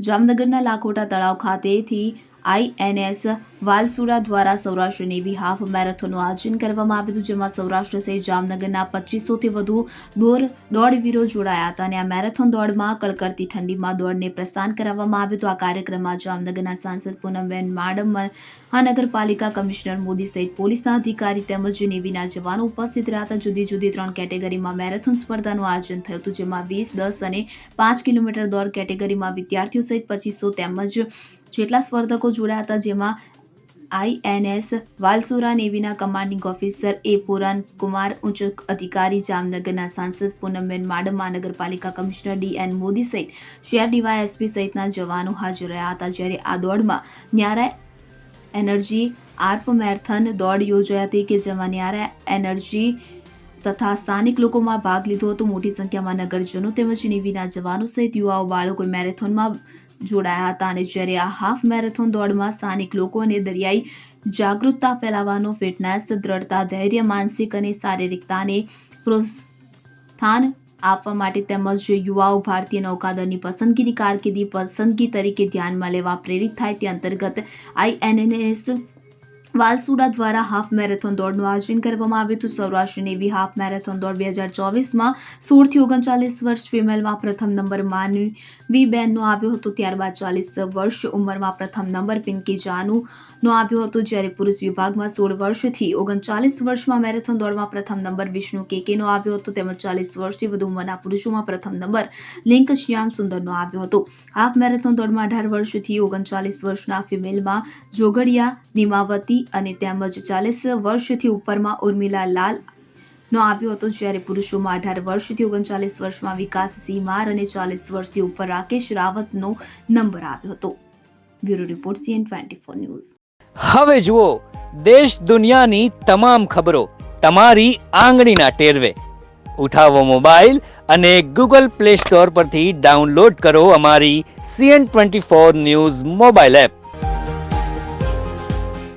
જામનગરના લાખોટા તળાવ ખાતેથી INS વાલસુરા દ્વારા સૌરાષ્ટ્ર નેવી હાફ મેરેથોનનું આયોજન કરવામાં આવ્યું હતું, જેમાં સૌરાષ્ટ્ર સહિત જામનગરના 2500થી વધુ દોડવીરો જોડાયા હતા અને આ મેરેથોન દોડમાં કડકડતી ઠંડીમાં દોડને પ્રસ્થાન કરાવવામાં આવ્યું હતું। આ કાર્યક્રમમાં જામનગરના સાંસદ પૂનમબેન માડમ, મહાનગરપાલિકા કમિશનર મોદી સહિત પોલીસના અધિકારી તેમજ નેવીના જવાનો ઉપસ્થિત રહ્યા હતા। જુદી જુદી 3 કેટેગરીમાં મેરેથોન સ્પર્ધાનું આયોજન થયું હતું, જેમાં 20, 10 અને 5 કિલોમીટર દોડ કેટેગરીમાં વિદ્યાર્થીઓ સહિત 2500 તેમજ જેટલા સ્પર્ધકો જોડાયા હતા, જેમાં INS વાલસુરા નેવીના commanding officer A Puran Kumar, ઉચ્ચ અધિકારી જામનગરના સાંસદ પૂનમબેન માડમ, મહાનગરપાલિકા કમિશનર DN મોદી સહિત શહેર DYSP સહિતના જવાનો હાજર રહ્યા હતા। જ્યારે આ દોડમાં ન્યારા એનર્જી આર્પ મેરેથોન દોડ યોજાઈ હતી કે જેમાં ન્યારા એનર્જી તથા સ્થાનિક લોકોમાં ભાગ લીધો હતો। મોટી સંખ્યામાં નગરજનો તેમજ નેવીના જવાનો સહિત યુવાઓ, બાળકો મેરેથોનમાં જોડાયા હતા અને જ્યારે આ હાફ મેરેથોન દોડમાં સ્થાનિક લોકો અને દરિયાઈ જાગૃતતા ફેલાવવાનો, ફિટનેસ, દ્રઢતા, ધૈર્ય, માનસિક અને શારીરિકતાને પ્રોત્સાહન આપવા માટે તેમજ યુવાઓ ભારતીય નૌકાદળની પસંદગીની કારકિર્દી પસંદગી તરીકે ધ્યાનમાં લેવા પ્રેરિત થાય તે અંતર્ગત INS વાલસુરા દ્વારા હાફ મેરેથોન દોડનું આયોજન કરવામાં આવ્યું હતું। સૌરાષ્ટ્ર નેવી હાફ મેરેથોન દોડ 2024માં 16 થી 39 વર્ષ ફિમેલમાં પ્રથમ નંબર માનવીબેનનો આવ્યો હતો, ત્યારબાદ 40 વર્ષ ઉંમરમાં પ્રથમ નંબર પિંકી જાનુનો આવ્યો હતો, જ્યારે પુરુષ વિભાગમાં 16 વર્ષથી 39 વર્ષમાં મેરેથોન દોડમાં પ્રથમ નંબર વિષ્ણુ કેકેનો આવ્યો હતો, તેમજ 40 વર્ષથી વધુ ઉંમરના પુરુષોમાં પ્રથમ નંબર લિંક શ્યામ સુંદરનો આવ્યો હતો। હાફ મેરેથોન દોડમાં 18 વર્ષથી 39 વર્ષના ફિમેલમાં જોગડિયા નિમાવતી અને તેમજ 40 વર્ષથી ઉપરમાં ઉર્મિલા લાલ નો આવ્યો હતો, જ્યારે પુરુષોમાં 18 વર્ષથી 39 વર્ષમાં વિકાસ સિંહ અને 40 વર્ષથી ઉપર રાકેશ રાવતનો નંબર આવ્યો હતો। Bureau report CN24 news. હવે જુઓ દેશ દુનિયાની તમામ ખબરો તમારી આંગળીના ટેરવે। ઉઠાવો મોબાઈલ અને Google Play Store પરથી ડાઉનલોડ કરો અમારી CN24 ન્યૂઝ મોબાઈલ એપ।